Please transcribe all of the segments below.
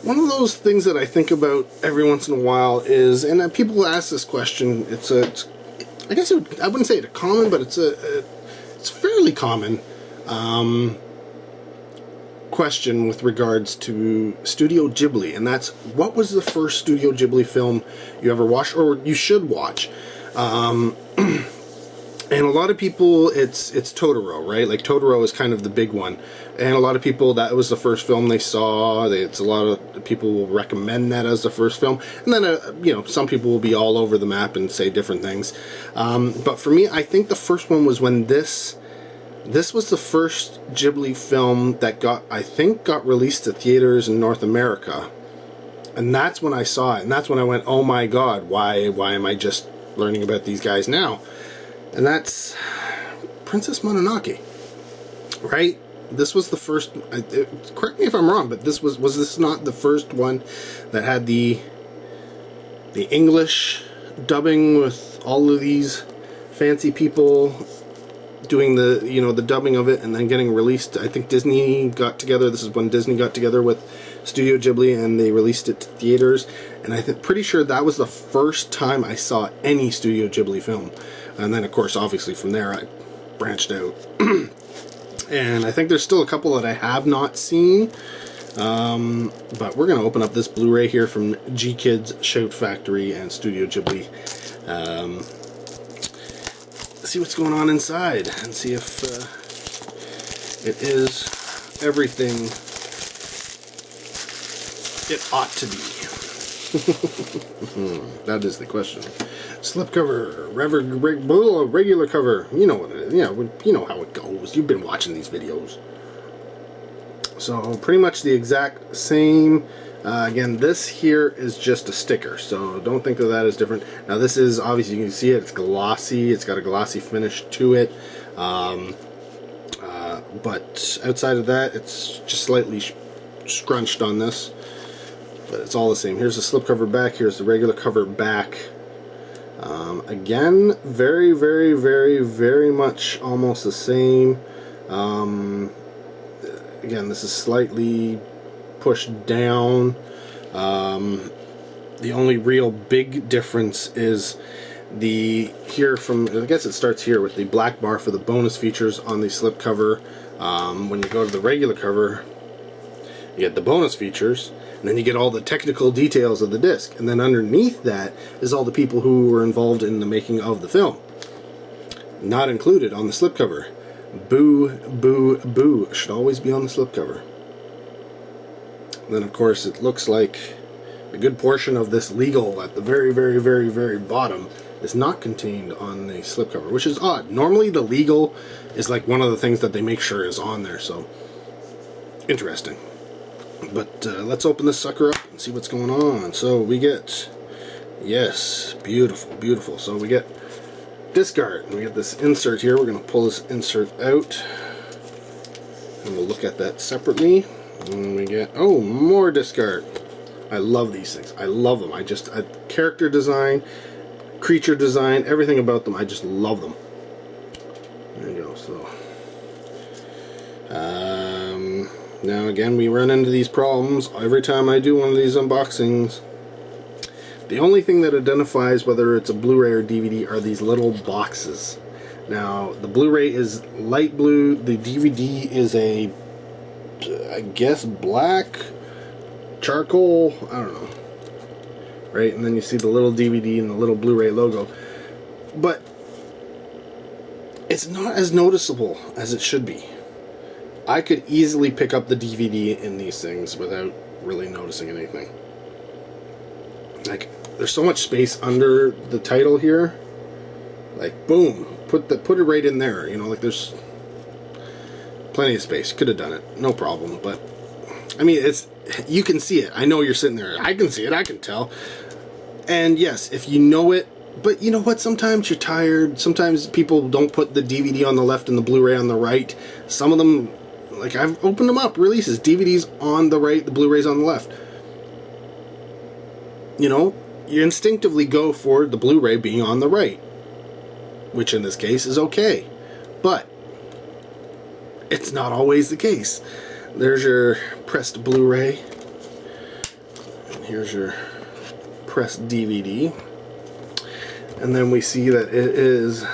One of those things that I think about every once in a while is, and people ask this question, I guess I wouldn't say it's common, but it's fairly common question with regards to Studio Ghibli, and that's, what was the first Studio Ghibli film you ever watched, or you should watch? And a lot of people, it's Totoro, right? Like, Totoro is kind of the big one. And a lot of people, that was the first film they saw. It's a lot of people will recommend that as the first film. And then, some people will be all over the map and say different things. But for me, I think the first one was when this was the first Ghibli film that got released to theaters in North America. And that's when I saw it. And that's when I went, oh my God, why am I just learning about these guys now? And that's Princess Mononoke, right? This was the first, correct me if I'm wrong, but was this not the first one that had the English dubbing with all of these fancy people doing the dubbing of it and then getting released? I think Disney got together, this is when Disney got together with Studio Ghibli and they released it to theaters, and I'm pretty sure that was the first time I saw any Studio Ghibli film. And then, of course, obviously from there I branched out. And I think there's still a couple that I have not seen. But we're going to open up this Blu-ray here from GKIDS, Shout Factory, and Studio Ghibli. See what's going on inside and see if it is everything it ought to be. That is the question. Slipcover, regular cover. You know what it is. You know how it goes. You've been watching these videos. So pretty much the exact same. Again, this here is just a sticker, so don't think of that as different. Now this is, obviously you can see it, it's glossy, it's got a glossy finish to it. But outside of that, it's just slightly scrunched on this. But it's all the same. Here's the slipcover back, here's the regular cover back. Again, very, very, very, very much almost the same. Again, this is slightly pushed down. The only real big difference is here from, I guess it starts here with the black bar for the bonus features on the slipcover. When you go to the regular cover, you get the bonus features, and then you get all the technical details of the disc. And then underneath that is all the people who were involved in the making of the film. Not included on the slipcover. Boo, boo, boo. Should always be on the slipcover. And then, of course, it looks like a good portion of this legal at the very, very, very, very bottom is not contained on the slipcover, which is odd. Normally, the legal is like one of the things that they make sure is on there, so interesting. But let's open this sucker up and see what's going on. So we get, yes, beautiful, beautiful. So we get disc art, and we get this insert here. We're going to pull this insert out, and we'll look at that separately. And we get, oh, more disc art. I love these things. I love them. Character design, creature design, everything about them, I just love them. There you go. So now again, we run into these problems every time I do one of these unboxings. The only thing that identifies whether it's a Blu-ray or DVD are these little boxes. Now, the Blu-ray is light blue, the DVD is a, I guess, black, charcoal, I don't know. Right, and then you see the little DVD and the little Blu-ray logo. But it's not as noticeable as it should be. I could easily pick up the DVD in these things without really noticing anything. Like, there's so much space under the title here. Like, boom, put it right in there. You know, like there's plenty of space. Could have done it, no problem. But I mean, you can see it. I know you're sitting there. I can see it. I can tell. And yes, if you know it, but you know what? Sometimes you're tired. Sometimes people don't put the DVD on the left and the Blu-ray on the right. Some of them, like I've opened them up, releases, DVDs on the right, the Blu-rays on the left. You know, you instinctively go for the Blu-ray being on the right, which in this case is okay. But it's not always the case. There's your pressed Blu-ray. And here's your pressed DVD. And then we see that it is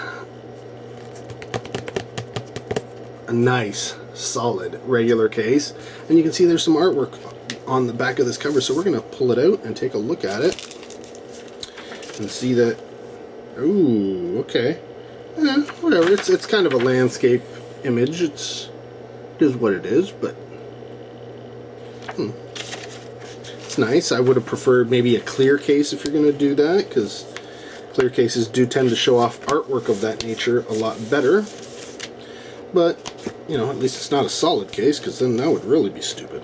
a nice, solid, regular case. And you can see there's some artwork on the back of this cover, so we're going to pull it out and take a look at it. And see that, ooh, okay. Whatever, it's kind of a landscape image. It is what it is, but it's nice. I would have preferred maybe a clear case if you're going to do that, because clear cases do tend to show off artwork of that nature a lot better. But, you know, at least it's not a solid case, because then that would really be stupid.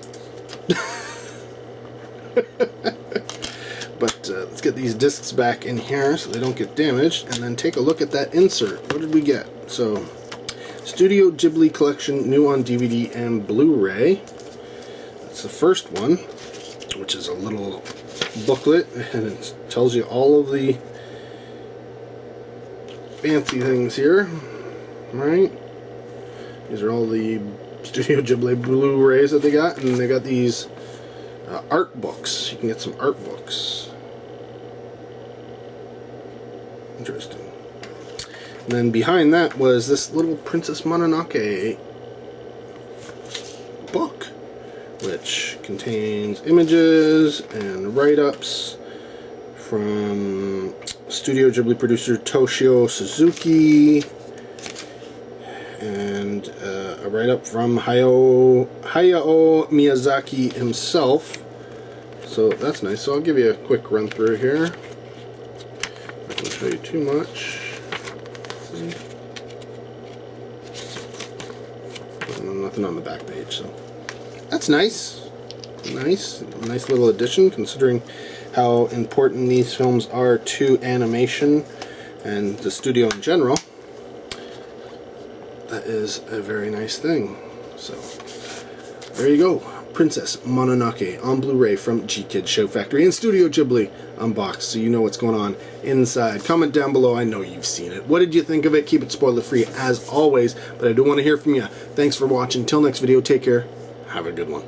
But let's get these discs back in here so they don't get damaged, and then take a look at that insert. What did we get? So, Studio Ghibli Collection, new on DVD and Blu-ray. That's the first one, which is a little booklet, and it tells you all of the fancy things here. Right? These are all the Studio Ghibli Blu-rays that they got, and they got these art books. You can get some art books. Interesting. And then behind that was this little Princess Mononoke book, which contains images and write-ups from Studio Ghibli producer Toshio Suzuki, and a write-up from Hayao Miyazaki himself. So that's nice. So I'll give you a quick run through here. I can show you too much. Nothing on the back page, so that's nice. Nice little addition, considering how important these films are to animation and the studio in general. That is a very nice thing. So there you go, Princess Mononoke on Blu-ray from GKIDS Show Factory and Studio Ghibli unboxed, so you know what's going on inside. Comment down below. I know you've seen it. What did you think of it? Keep it spoiler free as always, but I do want to hear from you. Thanks for watching. Till next video, take care. Have a good one.